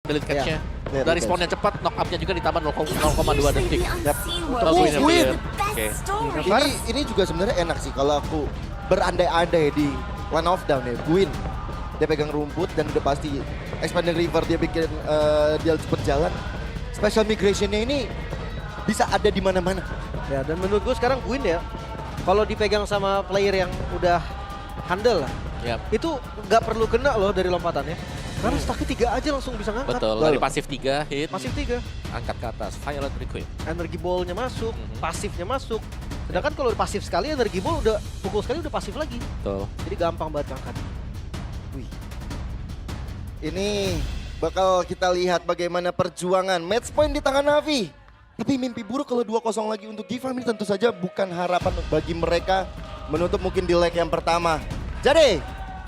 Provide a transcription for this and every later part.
delete catch-nya. Iya, Dari respawnnya cepat, knock up-nya juga ditambah 0,2 detik. Win. Oke. Ini juga sebenarnya enak sih kalau aku berandai-andai di one of down ya. Gwyn, dia pegang rumput dan udah pasti expanding river dia bikin dia cepet jalan. Special migration-nya ini bisa ada di mana-mana. Ya, dan menurut gue sekarang Gwyn ya, kalau dipegang sama player yang udah handal lah, Yap. itu nggak perlu kena loh dari lompatannya. Karena stacknya 3 aja langsung bisa ngangkat. Betul, dari pasif 3 hit, Pasif 3. angkat ke atas, Violet Requiem. Energi ball-nya masuk, pasifnya masuk. Sedangkan kalau pasif sekali, energi ball udah pukul sekali udah pasif lagi. Betul. Jadi gampang banget ngangkat. Wih. Ini bakal kita lihat bagaimana perjuangan match point di tangan Navi. Tapi mimpi buruk kalau 2-0 lagi untuk Gifam ini tentu saja bukan harapan bagi mereka menutup mungkin di leg yang pertama. Jadi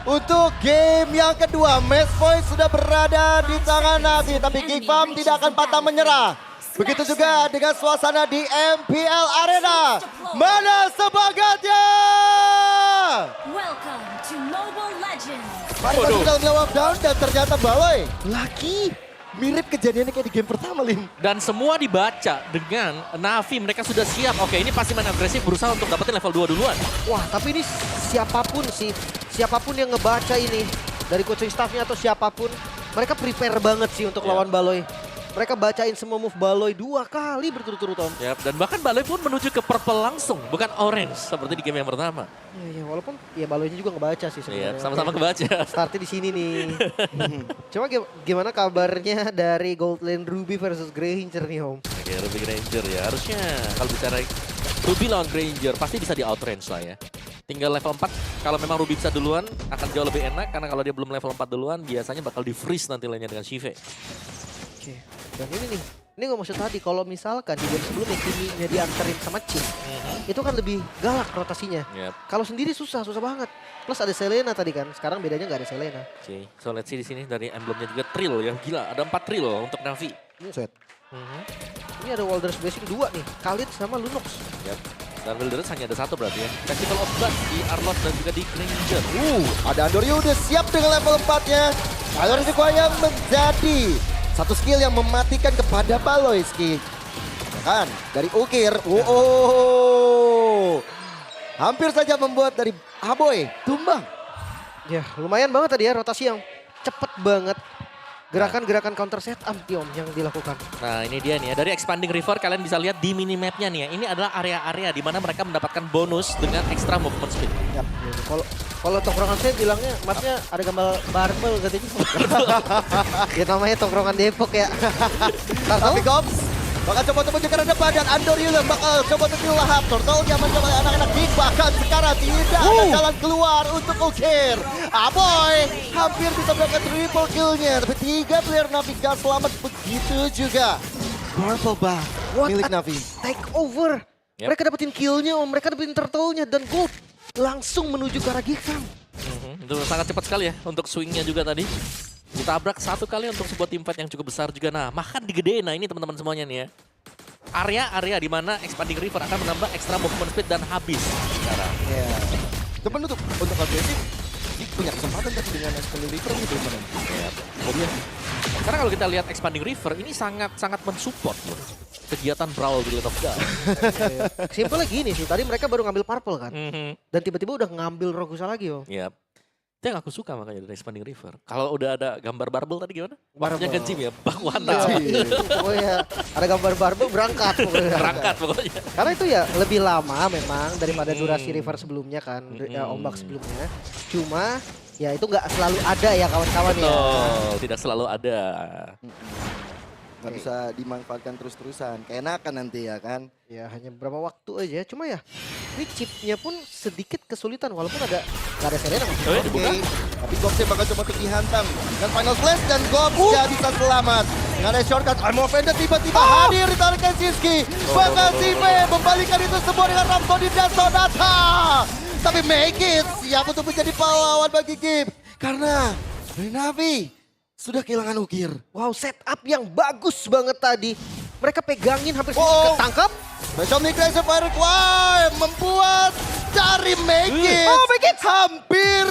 untuk game yang kedua match point sudah berada di tangan Navi. Tapi Gifam tidak akan patah menyerah. Begitu juga dengan suasana di MPL Arena. Mana semangatnya? Welcome to Mobile Legends. Mari masuk dalam lewat down dan ternyata Baloy lagi mirip kejadiannya kayak di game pertama, Lim. Dan semua dibaca dengan Navi, mereka sudah siap. Oke, ini pasti main agresif berusaha untuk dapetin level 2 duluan. Wah, tapi ini siapapun sih, siapapun yang ngebaca ini, dari coaching staffnya atau siapapun, mereka prepare banget sih untuk lawan Baloy. Mereka bacain semua move Baloy 2 kali berturut-turut, Om. Yap, dan bahkan Baloi pun menuju ke purple langsung, bukan orange seperti di game yang pertama. Iya, walaupun ya Baloynya juga ngebaca sih sebenarnya. Iya, sama-sama kebaca. Startnya di sini nih. Coba gimana kabarnya dari Gold Lane Ruby versus Granger nih, Om? Oke, Ruby Granger ya, harusnya kalau bicara Ruby lawan Granger pasti bisa di outrange lah ya. Tinggal level 4, kalau memang Ruby bisa duluan akan jauh lebih enak, karena kalau dia belum level 4 duluan biasanya bakal di freeze nanti lainnya dengan Shive. Oke, dan ini nih, ini gue maksud tadi kalau misalkan di game sebelumnya Kimi-nya dianterin sama Chin, itu kan lebih galak rotasinya. Yep. Kalau sendiri susah banget. Plus ada Selena tadi kan, sekarang bedanya nggak ada Selena. Oke, so let's see di sini dari emblemnya juga Trill ya, gila ada 4 Trill loh untuk Navi. Set. Ini ada Walder's Blessing 2 nih, Khalid sama Lunox. Yep. Dan Wilderness hanya ada 1 berarti ya. Festival of Blood di Arlot dan juga di Granger. Ada Andorio udah siap dengan level 4-nya. Alor yang menjadi satu skill yang mematikan kepada Baloy Ski. Kan dari Ukir. Hampir saja membuat dari Aboy tumbang. Ya lumayan banget tadi ya rotasi yang cepet banget. Gerakan-gerakan counter setup Om yang dilakukan. Nah ini dia nih ya, dari Expanding River kalian bisa lihat di minimapnya nih ya. Ini adalah area-area di mana mereka mendapatkan bonus dengan extra movement speed. Yap. Kalau tongkrongan saya bilangnya, mapnya ada gambar barbel katanya. Ya namanya tongkrongan Depok ya. Tapi Gops bakal coba menuju ke depan dan Andorio bakal coba untuk lahap. Turtle-nya mencoba anak-anak Big bahkan sekarang tidak ada jalan keluar untuk Ukir. Aboy hampir bisa mendapatkan triple kill-nya. Tapi 3 player Navi gak selamat begitu juga. Purple Bar milik Navi. Take over. Yep. Mereka dapetin kill-nya Om, mereka dapetin turtle-nya dan gold. Langsung menuju ke arah Gifam. Itu sangat cepat sekali ya untuk swingnya juga tadi. Ditabrak 1 kali untuk sebuah team fight yang cukup besar juga. Nah, makan digedein. Nah ini teman-teman semuanya nih ya. Area-area di mana Expanding River akan menambah extra movement speed dan habis sekarang. Ya. Itu penutup untuk agresif. Dia punya kesempatan tapi dengan Expanding River gitu gimana? Ya, karena kalau kita lihat Expanding River ini sangat mensupport loh kegiatan Brawl di Land of God. Simpelnya gini sih, tadi mereka baru ngambil purple kan. Dan tiba-tiba udah ngambil Rogusa lagi Om. Yap. Itu yang aku suka makanya dari Expanding River. Kalau udah ada gambar barbel tadi gimana? Maksudnya ke gym ya, Bakwana. Pokoknya ada gambar barbel berangkat pokoknya. Berangkat pokoknya. Karena itu ya lebih lama memang daripada durasi River sebelumnya kan, ya, ombak sebelumnya. Cuma ya itu nggak selalu ada ya kawan-kawan ya. Betul, tidak selalu ada. Nggak bisa dimanfaatkan terus-terusan. Keenakan nanti ya kan. Ya hanya beberapa waktu aja. Cuma ya ini chipnya pun sedikit kesulitan walaupun nggak ada Selena. Oke. Tapi Gopsnya bakal coba untuk dihantam. Dan final flash dan Gops gak bisa selamat. Nggak ada shortcut. I'm offended tiba-tiba hadir di tangan Kensinski. Bakal Sive membalikan itu semua dengan Rhapsody dan Sonata. Tapi make it siap untuk menjadi pahlawan bagi Gip. Karena Navi sudah kehilangan Ukir. Wow, setup yang bagus banget tadi. Mereka pegangin hampir ketangkap. Special migration fire require membuat dari make it. Oh, make it. Hampir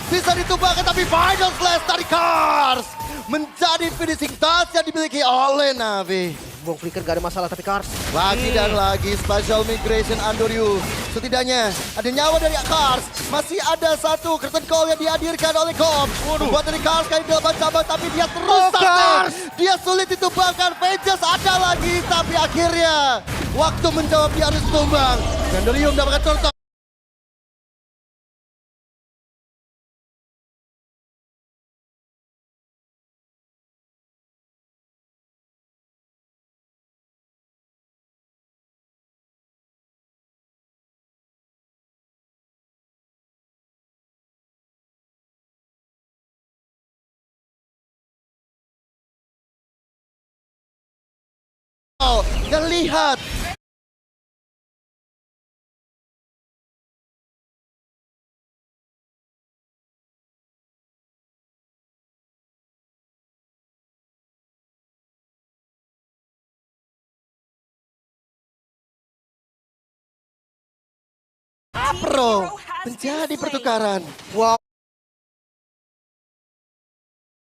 bisa ditumbangkan tapi final slash dari Cars menjadi finishing touch yang dimiliki oleh Navi. Buang flicker gak ada masalah tapi Cars. Lagi dan lagi special migration Andoryu. Setidaknya ada nyawa dari Cars. Masih ada satu curtain call yang dihadirkan oleh Cobb. Membuat dari Cars kali 8 cabang tapi dia terus Cars. Dia sulit ditumbangkan. Vengeance ada lagi tapi akhirnya waktu menjawab dia harus tumbang. Andoryu mendapatkan contoh. Dan lihat Pro menjadi pertukaran. Wow.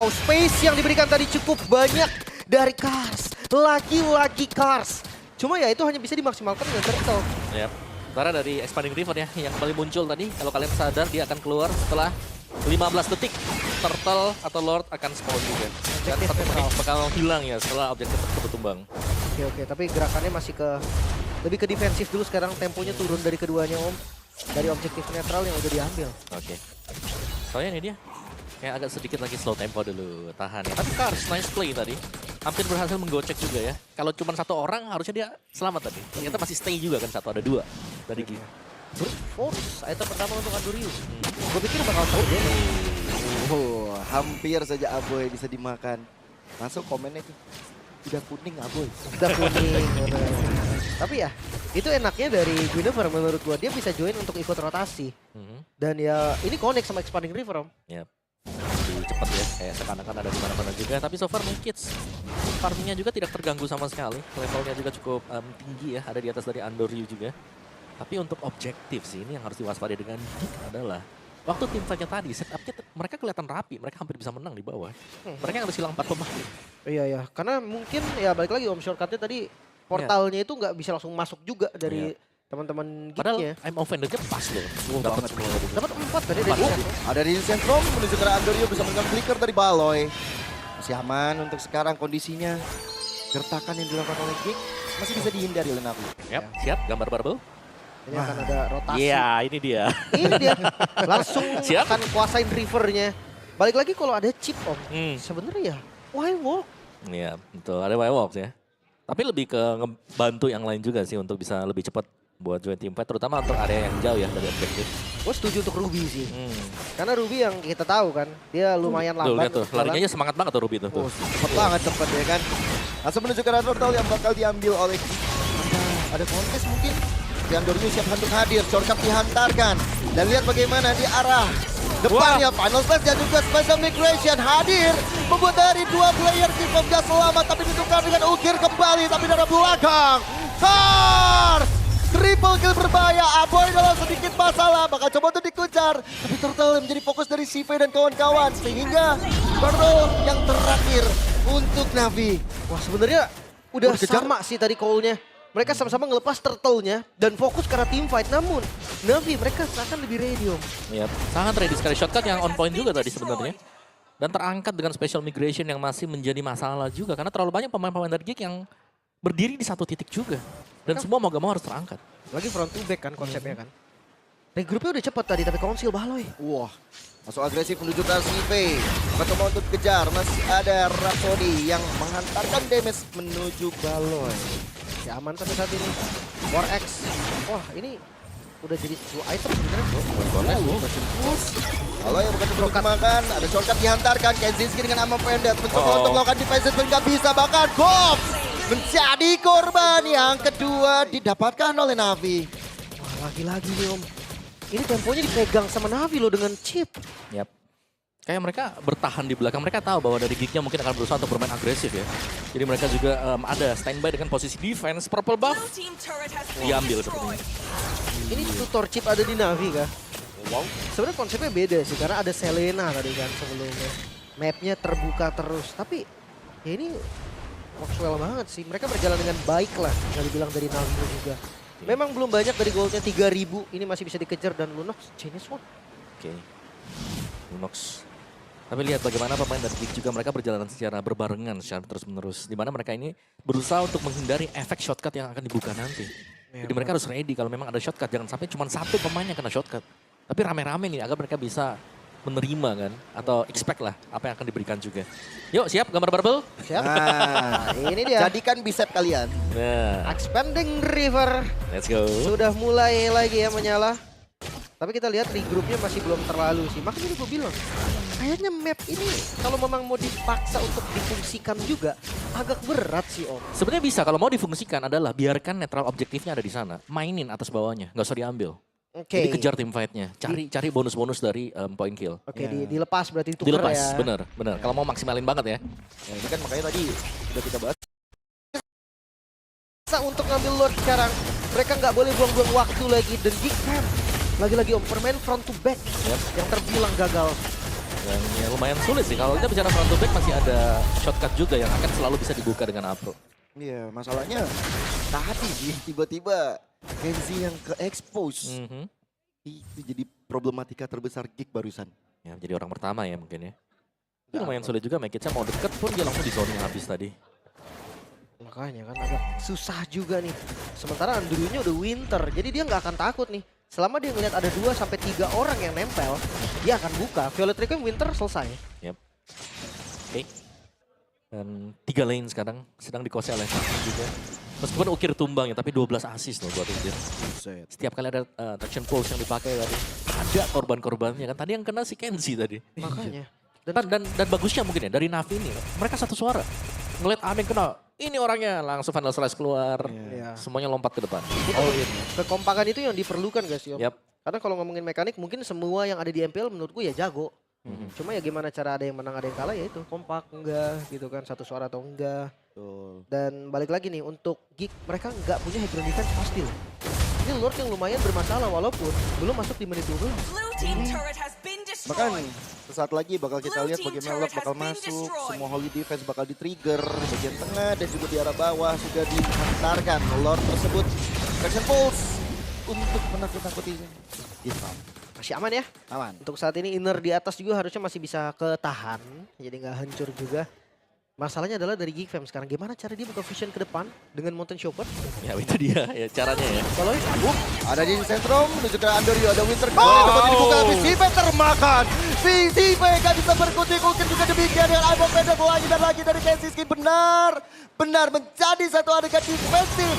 Space yang diberikan tadi cukup banyak dari Cars. Lagi-lagi Cars. Cuma ya itu hanya bisa dimaksimalkan dengan turtle. Yap. Sementara dari Expanding River ya, yang kembali muncul tadi, kalau kalian sadar dia akan keluar setelah 15 detik. Turtle atau Lord akan spawn juga. Dan Objektif satu netral. bakal hilang ya setelah objektif tersebut tumbang. Oke, tapi gerakannya masih lebih ke defensif dulu sekarang, temponya turun dari keduanya Om. Dari objektif netral yang udah diambil. Oke. Soalnya ini dia kayak agak sedikit lagi slow tempo dulu, tahan ya. Tapi Cars nice play tadi. Hampir berhasil menggocek juga ya. Kalau cuma satu orang harusnya dia selamat tadi. Ternyata masih stay juga kan, satu ada dua dari Gi. Brute Force, item pertama untuk Andoryu. Gue pikir bakal terjadi. Hampir saja Aboy bisa dimakan. Masuk komennya tuh. Udah kuning Aboy. Udah kuning. Tapi ya, itu enaknya dari Guinevere menurut gua. Dia bisa join untuk ikut rotasi. Dan ya, ini connect sama Expanding River Om. Yap. Lebih cepat ya, kayak seakan-akan ada di mana-mana juga. Tapi so far Kids farmingnya juga tidak terganggu sama sekali. Levelnya juga cukup tinggi ya, ada di atas dari Andoryu juga. Tapi untuk objektif sih, ini yang harus diwaspadai dengan Geek adalah waktu tim fight-nya tadi, setupnya mereka kelihatan rapi, mereka hampir bisa menang di bawah. Mereka harus hilang 4 pemain. Iya, karena mungkin ya balik lagi Om, shortcutnya tadi portalnya itu nggak bisa langsung masuk juga dari teman-teman Padahal Geeknya. I'm offended-nya pas loh. Dapat semua. Dapat 4 tadi dari Sentro. Ada di Sentrum menuju ke Andoryu bisa menekan flicker dari Baloy. Masih aman untuk sekarang kondisinya. Gertakan yang dilakukan oleh Geek masih bisa dihindari oleh Navi. Yap, siap gambar barbel. Ini akan ada rotasi. Iya, ini dia. Ini dia. Langsung Siap. akan kuasain rivernya. Balik lagi kalau ada chip Om. Hmm. Sebenarnya ya, why walk? Iya, betul. Ada Wirewalks ya. Tapi lebih ke ngebantu yang lain juga sih untuk bisa lebih cepat buat join team fight, terutama untuk area yang jauh ya dari objektif. Gue setuju untuk Ruby sih. Karena Ruby yang kita tahu kan, dia lumayan Tuh, lambat. lihat tuh, larinya aja semangat banget tuh Ruby tuh. Oh, cepet banget cepet ya kan. Langsung menuju ke portal yang bakal diambil oleh Geek. Ada kontes mungkin. Andoryu siap untuk hadir, shortcut dihantarkan. Dan lihat bagaimana di arah depannya final slash dan juga special migration hadir. Membuat dari dua player Team of Gas selamat tapi ditukar dengan ukir kembali tapi dari belakang. Cars! Triple kill berbahaya, Aboy dalam sedikit masalah, bakal coba untuk dikejar. Tapi Turtle menjadi fokus dari Sive dan kawan-kawan. Sehingga baru yang terakhir untuk Navi. Wah sebenarnya udah kejar. sama sih tadi call-nya. Mereka sama-sama ngelepas turtle-nya dan fokus karena team fight. Namun Navi mereka seakan lebih ready Om. Yap, sangat ready sekali. Shotcut yang on point juga tadi sebenarnya. Dan terangkat dengan special migration yang masih menjadi masalah juga. Karena terlalu banyak pemain-pemain dari Geek yang berdiri di satu titik juga. Dan semua mau gak mau harus terangkat. Lagi front to back kan konsepnya kan. Regroupnya udah cepet tadi tapi Konsil Baloy. Wah, masuk agresif menuju ke Sive. Mencoba untuk kejar, masih ada Rhapsody yang menghantarkan damage menuju Baloy. Ya aman sampai saat ini. War X. Wah ini udah jadi dua item sebenarnya. Kalau yang bukan untuk makan, ada shortcut dihantarkan. Kenzinski dengan aman pendek mencoba untuk melakukan defensive tapi nggak bisa. Bahkan Gob menjadi korban yang kedua didapatkan oleh Navi. Wah lagi-lagi nih Om. Ini temponya dipegang sama Navi loh dengan chip. Yap. Kayak mereka bertahan di belakang, mereka tahu bahwa dari Geeknya mungkin akan berusaha untuk bermain agresif ya. Jadi mereka juga ada standby dengan posisi defense, purple buff Blue team turret has diambil sepertinya. Ini tutor chip ada di Navi kah? Wow. Sebenarnya konsepnya beda sih karena ada Selena tadi kan sebelumnya. Mapnya terbuka terus. Tapi ya ini works well banget sih. Mereka berjalan dengan baik lah. Bisa dibilang dari Navi juga. Memang belum banyak dari goldnya 3.000. Ini masih bisa dikejar dan Lunox Genius one. Oke. Lunox. Tapi lihat bagaimana pemain dari Geek juga mereka berjalan secara berbarengan secara terus-menerus. Di mana mereka ini berusaha untuk menghindari efek shortcut yang akan dibuka nanti. Jadi mereka harus ready kalau memang ada shortcut. Jangan sampai cuma satu pemain yang kena shortcut. Tapi rame-rame nih agar mereka bisa menerima kan. Atau expect lah apa yang akan diberikan juga. Yuk siap gambar barbel? Siap. Nah, Ini dia. jadikan bicep kalian. Nah, Expanding River. let's go. Sudah mulai lagi ya menyala. Tapi kita lihat regroupnya masih belum terlalu sih. Makanya gue bilang, kayaknya map ini kalau memang mau dipaksa untuk difungsikan juga agak berat sih Om. Sebenarnya bisa kalau mau difungsikan adalah biarkan netral objektifnya ada di sana. Mainin atas bawahnya, nggak usah diambil. Oke. Jadi kejar tim fight-nya. Cari bonus-bonus dari point kill. Oke, dilepas berarti itu Dilepas, ya. bener. Kalau mau maksimalin banget ya. Ya, ini kan makanya tadi udah kita bahas. Paksa untuk ngambil Lord sekarang. Mereka nggak boleh buang-buang waktu lagi. Dan Geek Fam lagi-lagi Om permain front to back Yep. yang terbilang gagal. Dan ya lumayan sulit sih. Kalau kita bicara front to back masih ada shortcut juga yang akan selalu bisa dibuka dengan Apro. Iya, masalahnya tadi sih tiba-tiba Kenzie yang ke expose. Itu jadi problematika terbesar Geek barusan. Ya, jadi orang pertama ya mungkin ya. Itu lumayan sulit juga, Mekitsa mau deket pun dia langsung di zoning habis tadi. Makanya kan agak susah juga nih. Sementara Andrew-nya udah winter, jadi dia nggak akan takut nih. Selama dia ngeliat ada 2-3 orang yang nempel, dia akan buka. Violet Requiem winter selesai. Yep. Oke. Dan 3 lane sekarang sedang dikuasai oleh Samsung juga. Meskipun Ukir tumbang ya, tapi 12 assist loh buat Ukir. Setiap kali ada traction pulse yang dipakai tadi, ada korban-korbannya kan. Tadi yang kena si Kenzie tadi. Makanya. Dan bagusnya mungkin ya, dari Navi ini, mereka satu suara. Ngeliat ada yang kena, ini orangnya langsung Vandal Slice keluar. Iya. Semuanya lompat ke depan. Kekompakan itu yang diperlukan guys Om. Yap. Karena kalau ngomongin mekanik mungkin semua yang ada di MPL menurutku ya jago. Cuma ya gimana cara ada yang menang ada yang kalah ya itu kompak enggak gitu kan satu suara atau enggak. Betul. Dan balik lagi nih untuk Geek mereka nggak punya high ground defense pasti loh. Ini Lord yang lumayan bermasalah walaupun belum masuk di menit 12. Blue team turret has been Bahkan destroyed. sesaat lagi bakal kita lihat bagaimana Lord bakal masuk, semua Holy Defense bakal di-trigger, di bagian tengah dan juga di arah bawah sudah dihantarkan Lord tersebut. Traction Pulse untuk menakut-nakuti Gifam. Masih aman ya. Aman. Untuk saat ini inner di atas juga harusnya masih bisa ketahan. Jadi nggak hancur juga. Masalahnya adalah dari Geek Fam sekarang gimana cara dia buka vision ke depan dengan Mountain Chopper. Ya itu dia ya caranya ya. Kalau Ada di sentrum, menuju ke Andorio, ada Winter kembali dapat dibuka, habis Sipe termakan. Sipe gak bisa berkutik, mungkin juga demikian dengan Aibok pendek lagi dan lagi dari Kensiski. Benar menjadi satu adegan defensif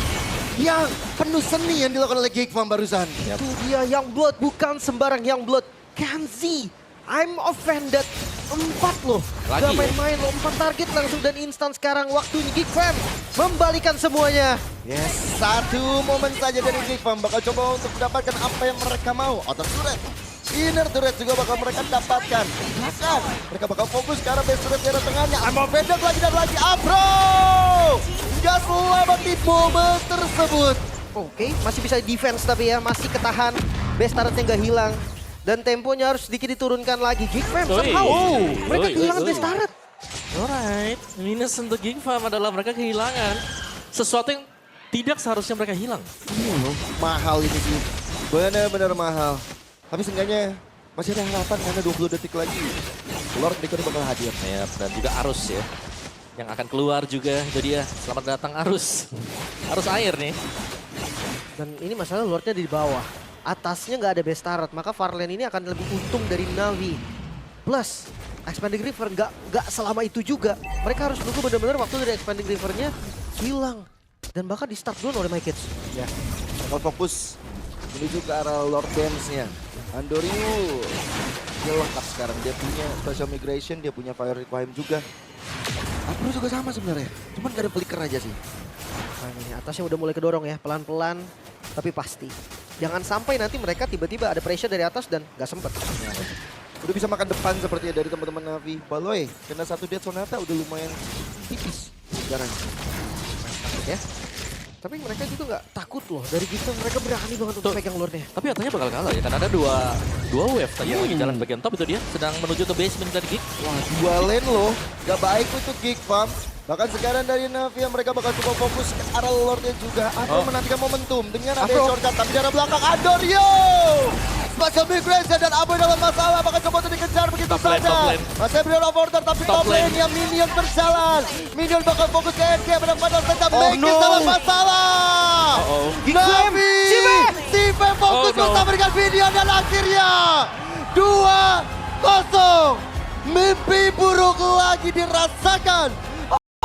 yang penuh seni yang dilakukan oleh Geek Fam barusan. itu dia Youngblood bukan sembarang Youngblood. Kenzie, I'm offended. 4 loh. Lagi Gak ya? main-main loh. 4 target langsung dan instan sekarang waktunya Geek Fam membalikan semuanya. Yes, satu momen saja dari Geek Fam bakal coba untuk mendapatkan apa yang mereka mau. Outer turret, inner turret juga bakal mereka dapatkan. Bahkan mereka bakal fokus ke arah base turret di arah tengahnya. Amo pendek lagi dan lagi. Apro! Gak selamat di momen tersebut. Oke, masih bisa defense tapi ya masih ketahan. Base turretnya nggak hilang. Dan temponya harus sedikit diturunkan lagi. Geek Fam somehow. Mereka kehilangan base turret. Alright, minus untuk Geek Fam adalah mereka kehilangan sesuatu yang tidak seharusnya mereka hilang. Iya loh, mahal ini sih. Benar-benar mahal. Tapi seenggaknya masih ada harapan karena 20 detik lagi. Lord berikutnya bakal hadir. Ya, dan juga arus ya. Yang akan keluar juga, itu dia. Selamat datang arus. Arus air nih. Dan ini masalah Lordnya di bawah. Atasnya nggak ada base turret, maka Farlane ini akan lebih untung dari Navi. Plus, Expanding River nggak selama itu juga. Mereka harus nunggu benar-benar waktu dari Expanding River-nya hilang. Dan bahkan di start dulu oleh My Kids. Ya, bakal fokus menuju ke arah Lord Dance-nya. Andoriu, dia lengkap sekarang. Dia punya Special Migration, dia punya Fire Requiem juga. Apro juga sama sebenarnya, cuman gak ada flicker aja sih. Nah, ini atasnya udah mulai kedorong ya, pelan-pelan tapi pasti. Jangan sampai nanti mereka tiba-tiba ada pressure dari atas dan nggak sempet. Udah bisa makan depan seperti dari teman-teman Navi. Baloy, kena satu Death Sonata udah lumayan tipis sekarang. Ya. Tapi mereka juga nggak takut loh. Dari gitu mereka berani banget untuk Tuh. pegang lordnya. Tapi katanya bakal kalah ya, karena ada dua wave tadi yang lagi jalan bagian top itu dia sedang menuju ke basement dari Geek. Wah, 2 lane loh. Gak baik untuk Geek Farm. Bahkan sekarang dari Navi yang mereka bakal coba fokus ke arah Lordnya juga. Atau menantikan momentum dengan ada Afro. shortcut. Tapi dari belakang Adorio. Special Big Race dan Abu dalam masalah. Bakal coba untuk dikejar begitu Top lane, top saja. lane. Masih Brilliant of Order tapi Top top lane lane. yang Minion berjalan. Minion bakal fokus ke NK pada padahal tetap Oh, Make no. dalam masalah. Uh-oh. Navi. Steve fokus Oh, no. bersama dengan Minion dan akhirnya 2-0. Mimpi buruk lagi dirasakan